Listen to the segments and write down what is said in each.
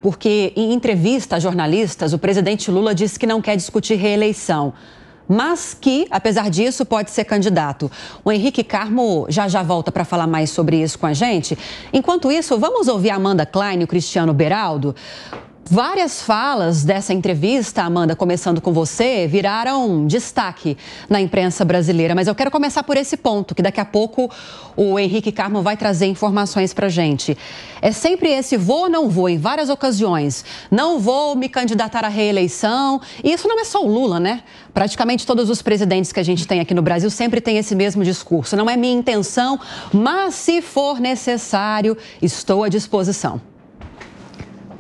Porque, em entrevista a jornalistas, o presidente Lula disse que não quer discutir reeleição, mas que, apesar disso, pode ser candidato. O Henrique Carmo já volta para falar mais sobre isso com a gente. Enquanto isso, vamos ouvir a Amanda Klein e o Cristiano Beraldo. Várias falas dessa entrevista, Amanda, começando com você, viraram destaque na imprensa brasileira. Mas eu quero começar por esse ponto, que daqui a pouco o Henrique Carmo vai trazer informações para a gente. É sempre esse vou ou não vou, em várias ocasiões. Não vou me candidatar à reeleição. E isso não é só o Lula, né? Praticamente todos os presidentes que a gente tem aqui no Brasil sempre têm esse mesmo discurso. Não é minha intenção, mas se for necessário, estou à disposição.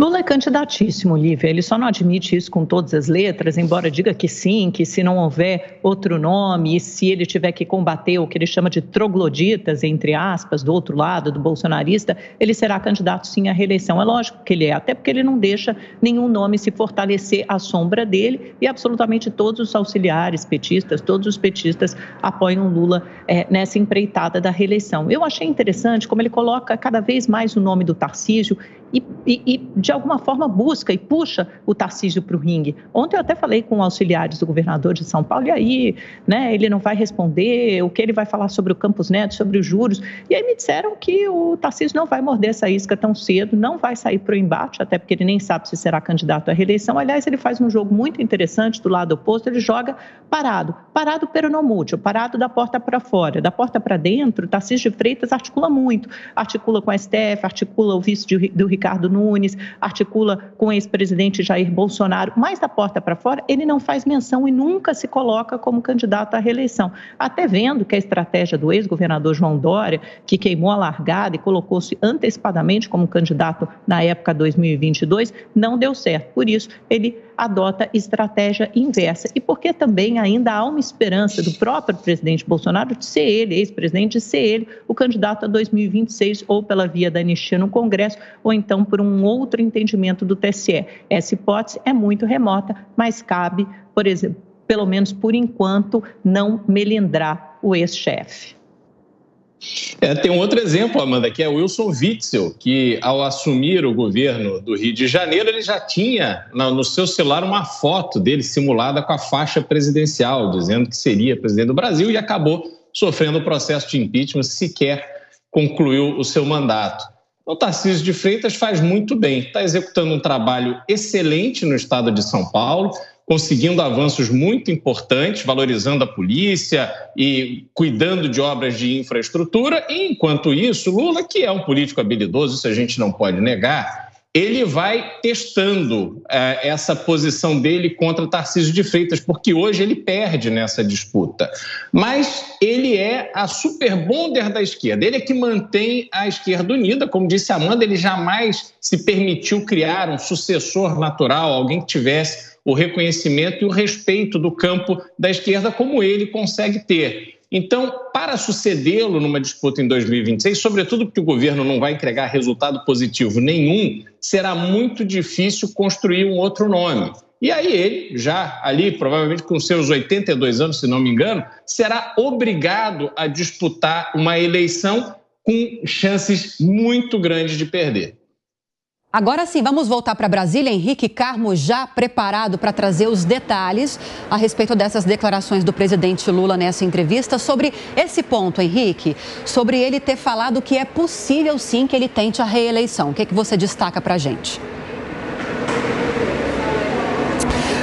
Lula é candidatíssimo, Lívia. Ele só não admite isso com todas as letras, embora diga que sim, que se não houver outro nome, e se ele tiver que combater o que ele chama de trogloditas, entre aspas, do outro lado, do bolsonarista, ele será candidato sim à reeleição. É lógico que ele é, até porque ele não deixa nenhum nome se fortalecer à sombra dele, e absolutamente todos os auxiliares petistas, todos os petistas apoiam Lula nessa empreitada da reeleição. Eu achei interessante como ele coloca cada vez mais o nome do Tarcísio e de alguma forma busca e puxa o Tarcísio para o ringue. Ontem eu até falei com auxiliares do governador de São Paulo, e aí, né, ele não vai responder, o que ele vai falar sobre o Campos Neto, sobre os juros, e aí me disseram que o Tarcísio não vai morder essa isca tão cedo, não vai sair para o embate, até porque ele nem sabe se será candidato à reeleição. Aliás, ele faz um jogo muito interessante do lado oposto, ele joga parado pero não mútil, parado da porta para fora, da porta para dentro. O Tarcísio de Freitas articula muito, articula com a STF, articula o vice do Ricardo Nunes, articula com o ex-presidente Jair Bolsonaro, mas da porta para fora ele não faz menção e nunca se coloca como candidato à reeleição. Até vendo que a estratégia do ex-governador João Dória, que queimou a largada e colocou-se antecipadamente como candidato na época 2022, não deu certo. Por isso, ele adota estratégia inversa. E porque também ainda há uma esperança do próprio presidente Bolsonaro de ser ele, ex-presidente, de ser ele o candidato a 2026, ou pela via da anistia no Congresso, ou então por um outro entendimento do TSE. Essa hipótese é muito remota, mas cabe, por exemplo, pelo menos por enquanto, não melindrar o ex-chefe. Tem um outro exemplo, Amanda, que é o Wilson Witzel, que ao assumir o governo do Rio de Janeiro, ele já tinha no seu celular uma foto dele simulada com a faixa presidencial, dizendo que seria presidente do Brasil, e acabou sofrendo o processo de impeachment, sequer concluiu o seu mandato. O Tarcísio de Freitas faz muito bem, está executando um trabalho excelente no estado de São Paulo, conseguindo avanços muito importantes, valorizando a polícia e cuidando de obras de infraestrutura. E, enquanto isso, Lula, que é um político habilidoso, isso a gente não pode negar, ele vai testando essa posição dele contra Tarcísio de Freitas, porque hoje ele perde nessa disputa. Mas ele é a superbonder da esquerda, ele é que mantém a esquerda unida. Como disse a Amanda, ele jamais se permitiu criar um sucessor natural, alguém que tivesse o reconhecimento e o respeito do campo da esquerda como ele consegue ter. Então, para sucedê-lo numa disputa em 2026, sobretudo porque o governo não vai entregar resultado positivo nenhum, será muito difícil construir um outro nome. E aí ele, já ali, provavelmente com seus 82 anos, se não me engano, será obrigado a disputar uma eleição com chances muito grandes de perder. Agora sim, vamos voltar para Brasília. Henrique Carmo já preparado para trazer os detalhes a respeito dessas declarações do presidente Lula nessa entrevista. Sobre esse ponto, Henrique, sobre ele ter falado que é possível sim que ele tente a reeleição. O que você destaca para a gente?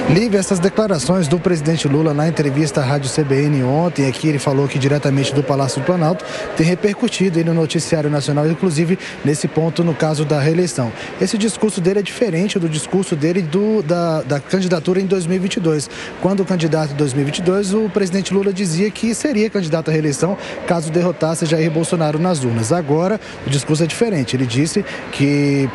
Lívia, essas declarações do presidente Lula na entrevista à Rádio CBN ontem, aqui ele falou que diretamente do Palácio do Planalto, tem repercutido aí no noticiário nacional, inclusive nesse ponto no caso da reeleição. Esse discurso dele é diferente do discurso dele da candidatura em 2022. Quando candidato em 2022, o presidente Lula dizia que seria candidato à reeleição caso derrotasse Jair Bolsonaro nas urnas. Agora, o discurso é diferente. Ele disse que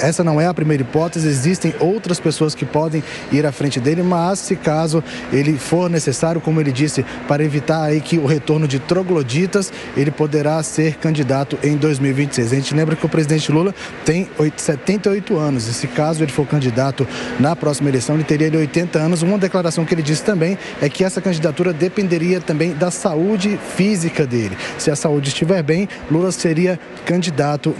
essa não é a primeira hipótese, existem outras pessoas que podem ir à frente dele, mas se caso ele for necessário, como ele disse, para evitar aí que o retorno de trogloditas, ele poderá ser candidato em 2026. A gente lembra que o presidente Lula tem 78 anos e se caso ele for candidato na próxima eleição, ele teria 80 anos. Uma declaração que ele disse também é que essa candidatura dependeria também da saúde física dele. Se a saúde estiver bem, Lula seria candidato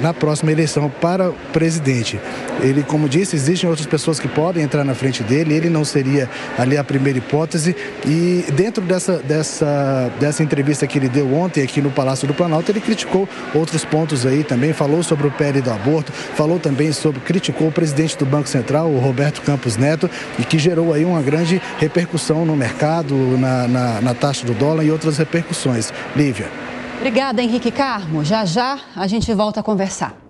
na próxima eleição para presidente. Ele, como disse, existem outras pessoas que podem entrar na frente dele, ele não seria ali a primeira hipótese. E dentro dessa entrevista que ele deu ontem aqui no Palácio do Planalto, ele criticou outros pontos aí também, falou sobre o PL do aborto, falou também criticou o presidente do Banco Central, o Roberto Campos Neto, e que gerou aí uma grande repercussão no mercado, na taxa do dólar e outras repercussões. Lívia. Obrigada, Henrique Carmo. Já já a gente volta a conversar.